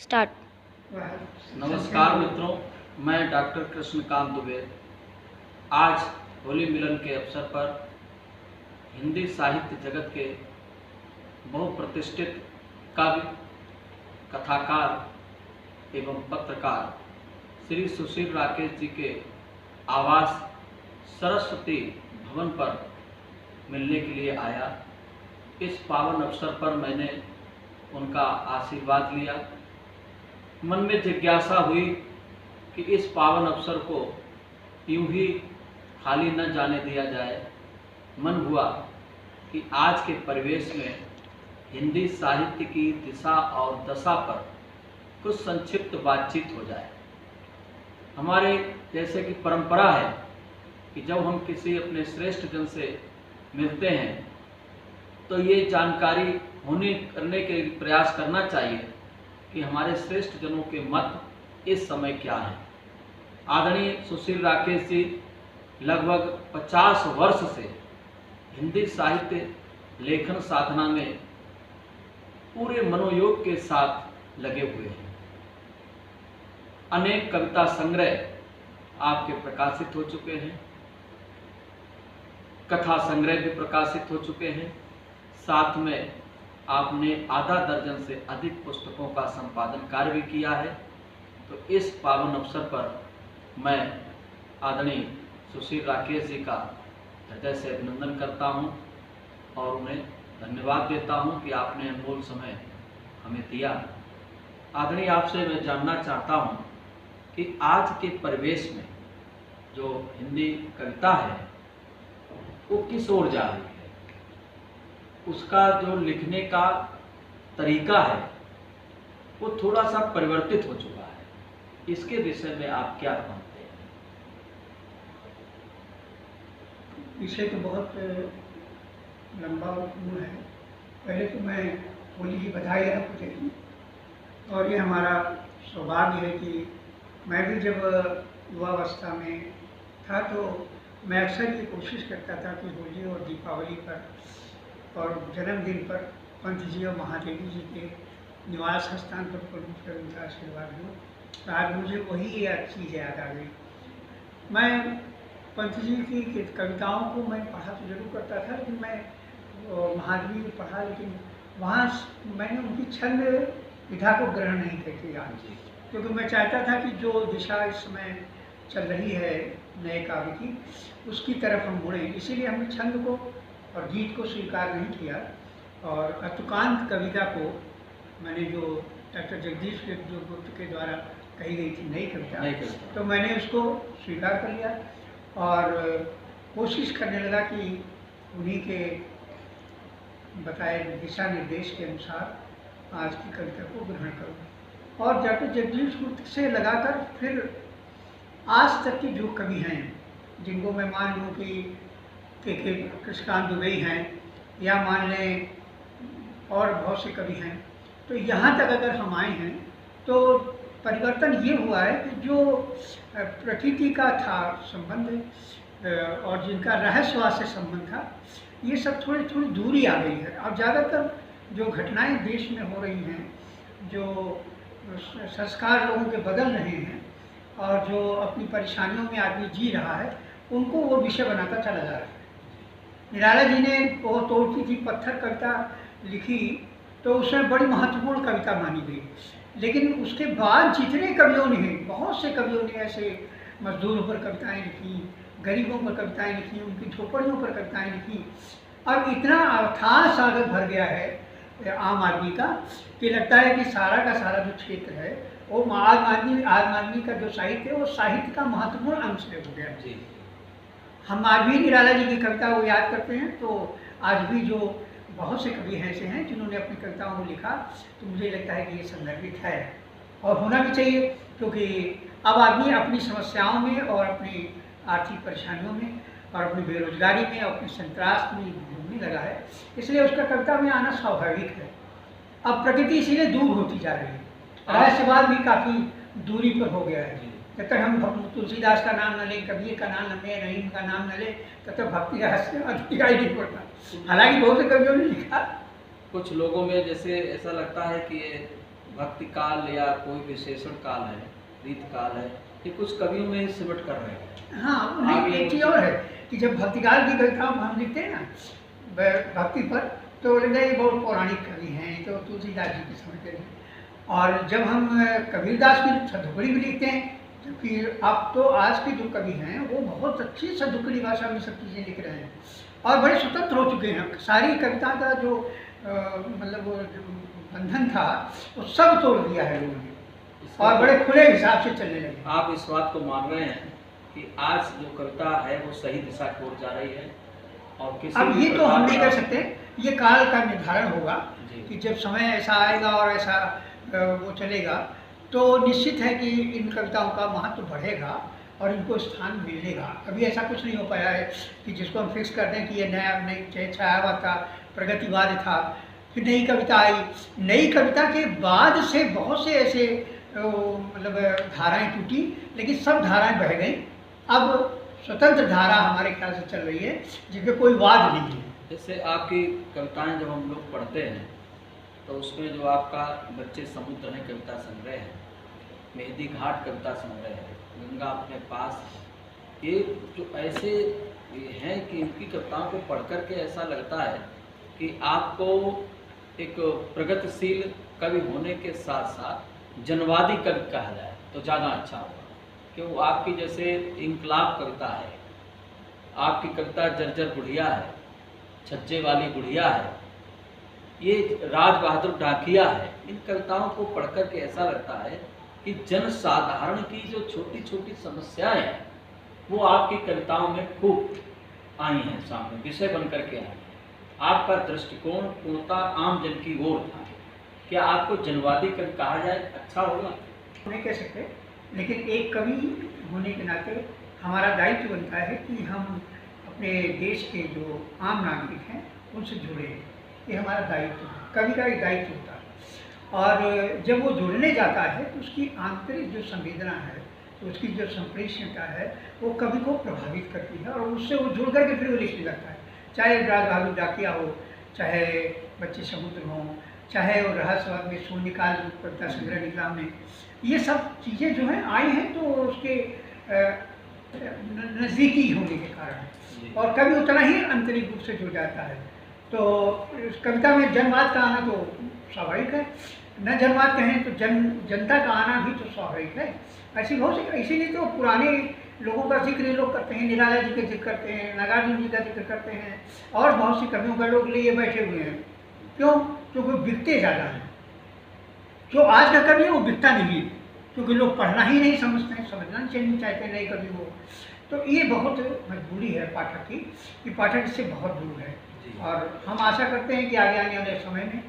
Start. नमस्कार मित्रों, मैं डॉक्टर कृष्णकांत दुबे आज होली मिलन के अवसर पर हिंदी साहित्य जगत के बहुप्रतिष्ठित कवि, कथाकार एवं पत्रकार श्री सुशील राकेश जी के आवास सरस्वती भवन पर मिलने के लिए आया। इस पावन अवसर पर मैंने उनका आशीर्वाद लिया। मन में जिज्ञासा हुई कि इस पावन अवसर को यूं ही खाली न जाने दिया जाए। मन हुआ कि आज के परिवेश में हिंदी साहित्य की दिशा और दशा पर कुछ संक्षिप्त बातचीत हो जाए। हमारे जैसे कि परंपरा है कि जब हम किसी अपने श्रेष्ठ जन से मिलते हैं तो ये जानकारी करने के प्रयास करना चाहिए कि हमारे श्रेष्ठ जनों के मत इस समय क्या है। आदरणीय सुशील राकेश जी लगभग 50 वर्ष से हिंदी साहित्य लेखन साधना में पूरे मनोयोग के साथ लगे हुए हैं। अनेक कविता संग्रह आपके प्रकाशित हो चुके हैं, कथा संग्रह भी प्रकाशित हो चुके हैं। साथ में आपने आधा दर्जन से अधिक पुस्तकों का संपादन कार्य भी किया है। तो इस पावन अवसर पर मैं आदरणीय सुशील राकेश जी का हृदय से अभिनंदन करता हूं और उन्हें धन्यवाद देता हूं कि आपने अनमोल समय हमें दिया। आदरणीय, आपसे मैं जानना चाहता हूं कि आज के परिवेश में जो हिंदी कविता है वो किस ओर जा रही है, उसका जो लिखने का तरीका है वो थोड़ा सा परिवर्तित हो चुका है। इसके विषय में आप क्या मानते हैं? विषय तो बहुत लंबा और पूर्ण है। पहले तो मैं होली की बधाई आपको देती और ये हमारा सौभाग्य है कि मैं भी जब युवावस्था में था तो मैं अक्सर ये कोशिश करता था कि होली और दीपावली पर और जन्मदिन पर पंत जी और महादेवी जी के निवास स्थान पर प्रमुख कर उनका आशीर्वाद लूँ। तो आज मुझे वही चीज़ याद आ गई। मैं पंत जी की कविताओं को मैं पढ़ा तो जरूर करता था, लेकिन मैं महादेवी को पढ़ा, लेकिन वहाँ मैंने उनकी छंद विधा को ग्रहण नहीं करके याद, क्योंकि मैं चाहता था कि जो दिशा इस समय चल रही है नए काव्य की, उसकी तरफ हम मुड़ें। इसीलिए हमने छंद को और गीत को स्वीकार नहीं किया। और अतुकांत कविता को मैंने जो डॉक्टर जगदीश के जो गुप्त के द्वारा कही गई थी नई कविता, तो मैंने उसको स्वीकार कर लिया और कोशिश करने लगा कि उन्हीं के बताए दिशा निर्देश के अनुसार आज की कविता को ग्रहण करूँ। और डॉक्टर जगदीश गुप्त से लगाकर फिर आज तक के जो कवि हैं, जिनको मैं मान लूँ कि कृष्णकांत दुबे हैं या मान लें और बहुत से कवि हैं, तो यहाँ तक अगर हम आए हैं तो परिवर्तन ये हुआ है कि जो प्रकृति का था संबंध और जिनका रहस्यवाद से संबंध था, ये सब थोड़ी थोड़ी दूरी आ गई है। अब ज़्यादातर जो घटनाएं देश में हो रही हैं, जो संस्कार लोगों के बदल रहे हैं और जो अपनी परेशानियों में आदमी जी रहा है, उनको वो विषय बनाता चला जा रहा है। निराला जी ने वो तोड़ती थी पत्थर कविता लिखी तो उसमें बड़ी महत्वपूर्ण कविता मानी गई, लेकिन उसके बाद जितने कवियों ने, बहुत से कवियों ने ऐसे मजदूरों पर कविताएं लिखी, गरीबों पर कविताएं लिखी, उनकी झोपड़ियों पर कविताएं लिखी। अब इतना अर्थात सागर भर गया है आम आदमी का कि लगता है कि सारा का सारा जो क्षेत्र है वो आम आदमी का जो साहित्य है वो साहित्य का महत्वपूर्ण अंश हो गया जी। हम आज भी निराला जी की कविता को याद करते हैं, तो आज भी जो बहुत से कवि ऐसे हैं जिन्होंने अपनी कविताओं को लिखा, तो मुझे लगता है कि ये संदर्भित है और होना भी चाहिए, क्योंकि अब आदमी अपनी समस्याओं में और अपनी आर्थिक परेशानियों में और अपनी बेरोजगारी में और अपने संतरास में घूमने लगा है, इसलिए उसका कविता में आना स्वाभाविक है। अब प्रकृति इसीलिए दूर होती जा रही है, रहस्यवाद भी काफ़ी दूरी पर हो गया है। जब तक हम तुलसीदास का नाम न लें, कबीर का नाम न लें, रहीम का नाम न लें, तब तक भक्ति रहस्य दिखाई नहीं पड़ता। हालांकि बहुत से कवियों ने लिखा। कुछ लोगों में जैसे ऐसा लगता है कि ये भक्ति काल या कोई विशेषण काल है, रीत काल है, ये कुछ कवियों में सिमट कर रहे हैं। हाँ, नहीं, एक चीज़ और है कि जब भक्तिकाल की कविताओं हम लिखते हैं ना भक्ति पर, तो लगता है बहुत पौराणिक कवि हैं, तो तुलसीदास जी के समय के लिए। और जब हम कबीरदास की सदुकड़ी भी लिखते हैं, क्योंकि अब तो आज के जो कवि हैं वो बहुत अच्छी सदुकड़ी भाषा में सब चीज़ें लिख रहे हैं और बड़े स्वतंत्र हो चुके हैं। सारी कविता का जो मतलब वो जो बंधन था वो सब तोड़ दिया है लोगों ने और बड़े खुले हिसाब से चलने लगे। आप इस बात को मान रहे हैं कि आज जो कविता है वो सही दिशा की ओर जा रही है? और किसी अब ये तो हम नहीं कर सकते, ये काल का निर्धारण होगा कि जब समय ऐसा आएगा और ऐसा वो चलेगा तो निश्चित है कि इन कविताओं का महत्व बढ़ेगा और इनको स्थान मिलेगा। अभी ऐसा कुछ नहीं हो पाया है कि जिसको हम फिक्स कर दें कि ये नया नई छायावाद था, प्रगतिवाद था, फिर नई कविता आई। नई कविता के बाद से बहुत से ऐसे मतलब धाराएं टूटी, लेकिन सब धाराएं बह गई। अब स्वतंत्र धारा हमारे ख्याल से चल रही है जिसमें कोई वाद नहीं है। जैसे आपकी कविताएं जब हम लोग पढ़ते हैं तो उसमें जो आपका बच्चे समुद्र है कविता संग्रह है, मेहंदी घाट कविता संग्रह है, गंगा अपने पास, ये जो ऐसे हैं कि इनकी कविताओं को पढ़ कर के ऐसा लगता है कि आपको एक प्रगतिशील कवि होने के साथ साथ जनवादी कवि कहा जाए तो ज़्यादा अच्छा होगा। क्यों? आपकी जैसे इनकलाब कविता है, आपकी कविता जर्जर बुढ़िया है, छज्जे वाली बुढ़िया है, ये राज बहादुर डाकिया है। इन कविताओं को पढ़कर के ऐसा लगता है कि जन साधारण की जो छोटी छोटी समस्याएं हैं वो आपकी कविताओं में खूब आई हैं, सामने विषय बन करके आई हैं। आपका दृष्टिकोण पूर्णतः आम जन की ओर था। क्या आपको जनवादी कवि कहा जाए अच्छा होगा? नहीं कह सकते, लेकिन एक कवि होने के नाते हमारा दायित्व बनता है कि हम अपने देश के जो आम नागरिक हैं उनसे जुड़े। ये हमारा दायित्व है, कवि का एक दायित्व होता है। और जब वो जुड़ने जाता है तो उसकी आंतरिक जो संवेदना है, तो उसकी जो संप्रेषणता है वो कवि को प्रभावित करती है और उससे वो जुड़ करके फिर वो लिखने लगता है। चाहे राज बहादुर डाकिया हो, चाहे बच्चे समुद्र हों, चाहे वो रहस्यवाद में शून्यकाल कविता संग्रह निकला में, ये सब चीज़ें जो हैं आई हैं तो उसके नज़दीकी होने के कारण, और कभी उतना ही आंतरिक रूप से जुड़ जाता है। तो इस कविता में जनवाद का आना तो स्वाभाविक है, न जनवाद कहें तो जनता का आना भी तो स्वाभाविक है। ऐसी बहुत सी, इसीलिए तो पुराने लोगों का जिक्र ये लोग करते हैं, निराला जी का जिक्र करते हैं, नागार्जुन जी का जिक्र करते हैं और बहुत सी कवियों का लोग लिए बैठे हुए हैं। क्यों? क्योंकि बिकते ज़्यादा हैं। जो आज का कवि है वो बिकता नहीं है, क्योंकि लोग पढ़ना ही नहीं समझते हैं, समझना नहीं चाहते नए कवि को। तो ये बहुत मजबूरी है पाठक की कि पाठक इससे बहुत दूर है। और हम आशा करते हैं कि आगे आने वाले समय में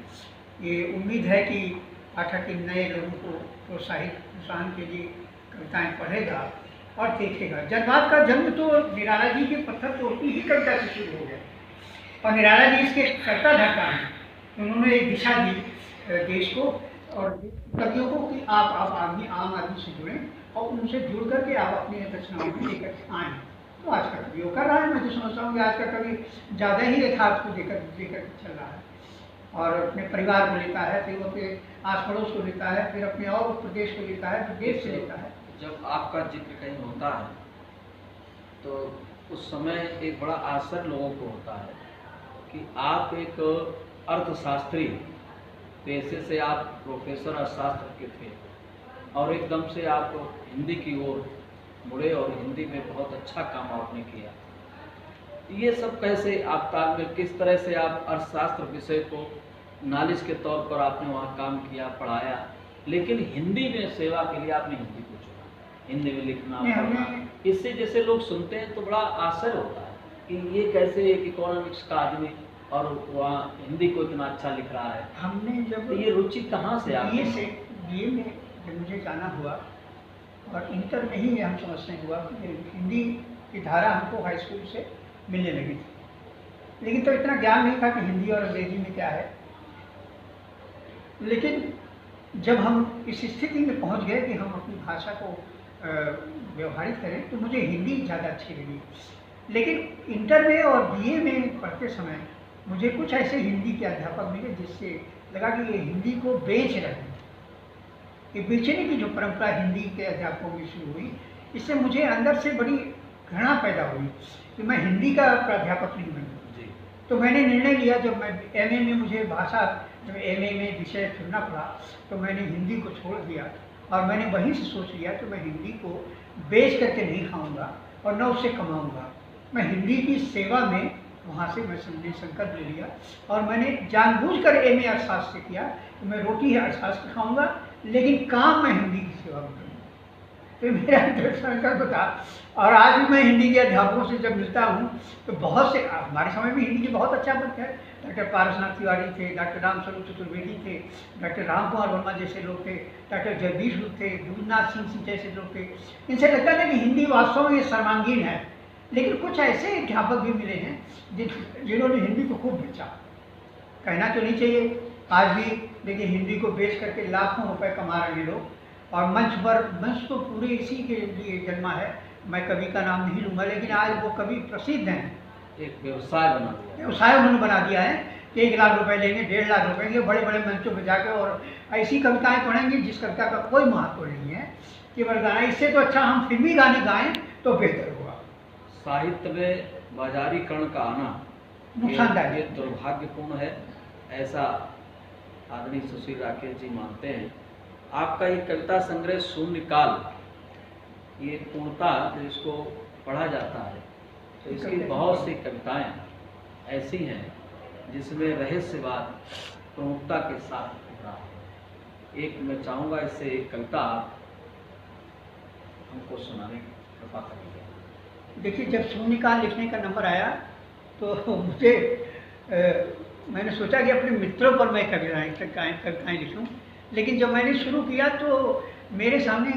ये उम्मीद है कि पाठक इन नए लोगों को प्रोत्साहन के लिए कविताएं पढ़ेगा और देखेगा। जनवाद का जन्म तो निराला जी के पत्थर तोड़ती ही कविता से शुरू हो गया और निराला जी इसके कर्ता धर्ता हैं। उन्होंने एक दिशा दी देश को और कवियों को कि आप आम आदमी से जुड़ें और उनसे जुड़ करके आप अपनी रचनाओं में लेकर आएँ। तो आज का कवि वो कर रहा है। मैं तो समझता हूँ कि आज का कवि ज़्यादा ही यथार्थ को लेकर चल रहा है और अपने परिवार को लेता है, फिर वो अपने आस पड़ोस को लेता है, फिर अपने और प्रदेश को लेता है, प्रदेश से लेता है। जब आपका जिक्र कहीं होता है तो उस समय एक बड़ा आश्चर्य लोगों को होता है कि आप एक अर्थशास्त्री पेशे से, आप प्रोफेसर अर्थशास्त्र के थे और एकदम से आप हिंदी की ओर मुड़े और हिंदी में बहुत अच्छा काम आपने किया। ये सब कैसे आप तालमेल, किस तरह से आप अर्थशास्त्र विषय को नॉलेज के तौर पर आपने वहाँ काम किया, पढ़ाया, लेकिन हिंदी में सेवा के लिए आपने हिंदी को चुना, हिंदी में लिखना पढ़ना। इससे जैसे लोग सुनते हैं तो बड़ा आश्चर्य होता है कि ये कैसे एक इकोनॉमिक्स का आदमी और वहाँ हिंदी को इतना अच्छा लिख रहा है। हमने जब तो ये रुचि कहाँ से आ गई? बीए में जब मुझे जाना हुआ और इंटर में ही हम समझने हुआ कि हिंदी की धारा हमको हाई स्कूल से मिलने लगी थी, लेकिन तो इतना ज्ञान नहीं था कि हिंदी और अंग्रेजी में क्या है। लेकिन जब हम इस स्थिति में पहुंच गए कि हम अपनी भाषा को व्यवहारिक करें तो मुझे हिंदी ज़्यादा अच्छी लगी। लेकिन इंटर में और बीए में पढ़ते समय मुझे कुछ ऐसे हिंदी के अध्यापक मिले जिससे लगा कि ये हिंदी को बेच रहे हैं, ये बेचने की जो परंपरा हिंदी के अध्यापकों में शुरू हुई, इससे मुझे अंदर से बड़ी घृणा पैदा हुई कि मैं हिंदी का प्राध्यापक नहीं बनूँ। तो मैंने निर्णय लिया, जब मैं एमए में मुझे भाषा, जब एमए में विषय चुनना पड़ा, तो मैंने हिंदी को छोड़ दिया और मैंने वहीं से सोच लिया कि मैं हिंदी को बेच करके नहीं खाऊंगा और न उससे कमाऊंगा। मैं हिंदी की सेवा में, वहाँ से मैंने संकल्प ले लिया और मैंने जानबूझकर एमए अर्थशास्त्र से किया कि मैं रोटी अर्थशास्त्र खाऊंगा, लेकिन काम मैं हिंदी की सेवा में करूँगा। तो मेरा संकल्प था। और आज भी मैं हिंदी के अध्यापकों से जब मिलता हूँ तो बहुत से, हमारे समय में हिंदी के बहुत अच्छा पद है, डॉक्टर पारसनाथ तिवारी थे, डॉक्टर रामस्वरूप चतुर्वेदी थे, डॉक्टर राम कुमार वर्मा जैसे लोग थे, डॉक्टर जगदीश गुप्त थे, दूधनाथ सिंह जैसे लोग थे। इनसे लगता था कि हिंदी वास्तव में सर्वांगीण है। लेकिन कुछ ऐसे अध्यापक भी मिले हैं जिन्होंने हिंदी को खूब बेचा। कहना तो नहीं चाहिए, आज भी देखिए हिंदी को बेच करके लाखों रुपए कमा रहे लोग, और मंच तो पूरे इसी के लिए जन्मा है। मैं कवि का नाम नहीं लूँगा, लेकिन आज वो कवि प्रसिद्ध हैं, एक व्यवसाय बना दिया, व्यवसाय उन्होंने बना दिया है कि 1 लाख रुपए लेंगे, 1.5 लाख रुपए लेंगे, बड़े बड़े मंचों पर जाकर और ऐसी कविताएं पढ़ेंगे जिस कविता का कोई महत्व नहीं है, केवल गाना। इससे तो अच्छा हम फिल्मी गाने गाएं तो बेहतर होगा। साहित्य में बाजारीकरण का आना नुकसानदायक, ये दुर्भाग्यपूर्ण है, ऐसा आदरणीय सुशील राकेश जी मानते हैं। आपका ये कविता संग्रह शून्यकाल, ये पूर्णतः जिसको पढ़ा जाता है तो इसकी बहुत सी कविताएं ऐसी हैं जिसमें रहस्यवाद प्रमुखता के साथ उभरा है। एक मैं चाहूँगा इससे एक कविता हमको सुनाने की कृपा करिए। देखिए, जब शून्यकाल लिखने का नंबर आया तो मुझे मैंने सोचा कि अपने मित्रों पर मैं कविताएं लिखूं, लेकिन जब मैंने शुरू किया तो मेरे सामने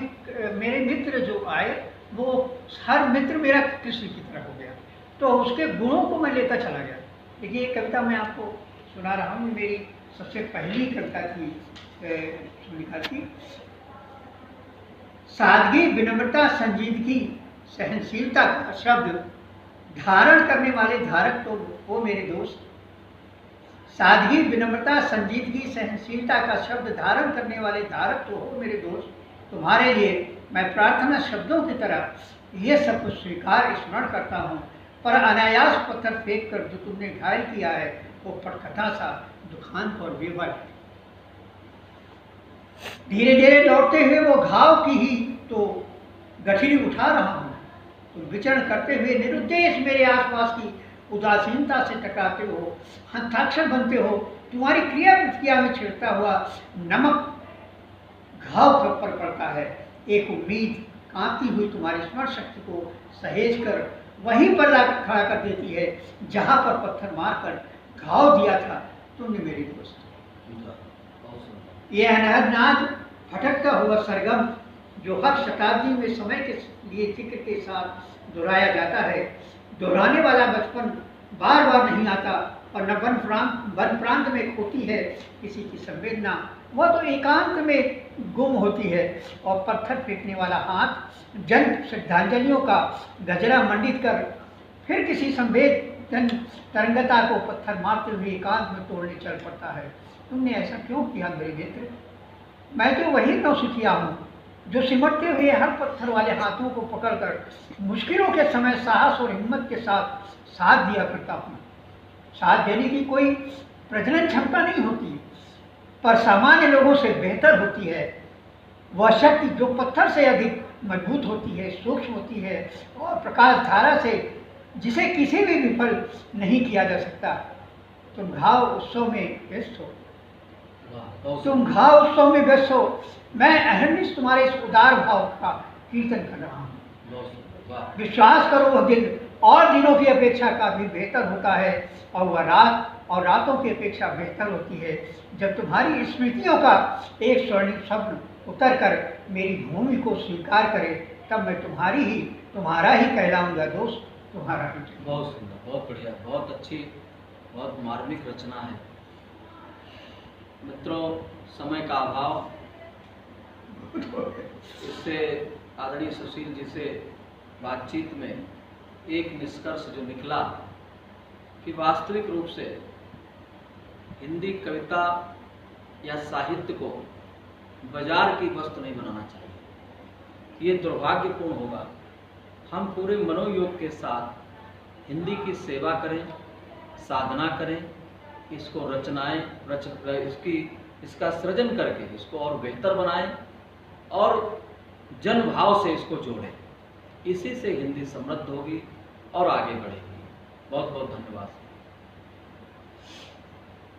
मेरे मित्र जो आए, वो हर मित्र मेरा कृष्ण की तरह हो गया, तो उसके गुणों को मैं लेता चला गया। देखिए, ये कविता मैं आपको सुना रहा हूँ, मेरी सबसे पहली कविता थी शून्यकाल की। सादगी, विनम्रता, संजीदगी, सहनशीलता का शब्द धारण करने वाले धारक तो वो मेरे दोस्त। सादगी, विनम्रता, संजीदगी, सहनशीलता का शब्द धारण करने वाले धारक तो हो मेरे दोस्त। तुम्हारे लिए मैं प्रार्थना शब्दों की तरह ये सब कुछ स्वीकार स्मरण करता हूँ, पर अनायास पत्थर फेंक कर जो तुमने घायल किया है वो पटकथा सा दुखांत और बेवल। धीरे धीरे लौटते हुए वो घाव की ही तो गठरी उठा रहा हूँ। तुम विचरण करते हुए निरुद्देश मेरे आसपास की उदासीनता से टकराते हो, हस्ताक्षर बनते हो। तुम्हारी क्रिया प्रतिक्रिया में छिड़कता हुआ नमक घाव पर पड़ता है। एक उम्मीद कांपती हुई तुम्हारी स्मरण शक्ति को सहेज कर वहीं पर लाकर खड़ा कर देती है जहां पर पत्थर मारकर घाव दिया था तुमने मेरे दोस्त। यह अनहद नाद भटकता हुआ सरगम जो हर शताब्दी में समय के लिए जिक्र के साथ दोहराया जाता है। दोहराने वाला बचपन बार बार नहीं आता और न वन प्रांत में खोती है किसी की संवेदना, वह तो एकांत में गुम होती है। और पत्थर फेंकने वाला हाथ जन श्रद्धांजलियों का गजरा मंडित कर फिर किसी संवेदन तरंगता को पत्थर मारते हुए एकांत में तोड़ने चल पड़ता है। तुमने ऐसा क्यों किया मेरे मित्र? मैं तो वही नौसिखिया हूँ जो सिमटते हुए हर पत्थर वाले हाथों को पकड़कर मुश्किलों के समय साहस और हिम्मत के साथ दिया करता हूँ। साथ देने की कोई प्रजनन क्षमता नहीं होती, पर सामान्य लोगों से बेहतर होती है। वह शक्ति जो पत्थर से अधिक मजबूत होती है, सूक्ष्म होती है और प्रकाश धारा से जिसे किसी भी विफल नहीं किया जा सकता। तुम घाव उत्सव में व्यस्त हो, तुम घाव उत्सव में व्यस्त हो। मैं अहर्निश तुम्हारे इस उदार भाव का कीर्तन कर रहा हूँ। विश्वास करो, वह दिन और दिनों की अपेक्षा काफी बेहतर होता है और वह रात और रातों की अपेक्षा बेहतर होती है जब तुम्हारी स्मृतियों का एक स्वर्णिम स्वप्न उतर कर मेरी भूमि को स्वीकार करे। तब मैं तुम्हारा ही कहलाऊंगा दोस्त, तुम्हारा ही। बहुत सुंदर, बहुत बढ़िया, बहुत अच्छी, बहुत मार्मिक रचना है। मित्रों, समय का अभाव, इससे आदरणीय सुशील जी से बातचीत में एक निष्कर्ष जो निकला कि वास्तविक रूप से हिंदी कविता या साहित्य को बाजार की वस्तु नहीं बनाना चाहिए। ये दुर्भाग्यपूर्ण होगा। हम पूरे मनोयोग के साथ हिंदी की सेवा करें, साधना करें, इसको इसका सृजन करके इसको और बेहतर बनाएं और जन भाव से इसको जोड़ें। इसी से हिंदी समृद्ध होगी और आगे बढ़ेगी। बहुत बहुत धन्यवाद।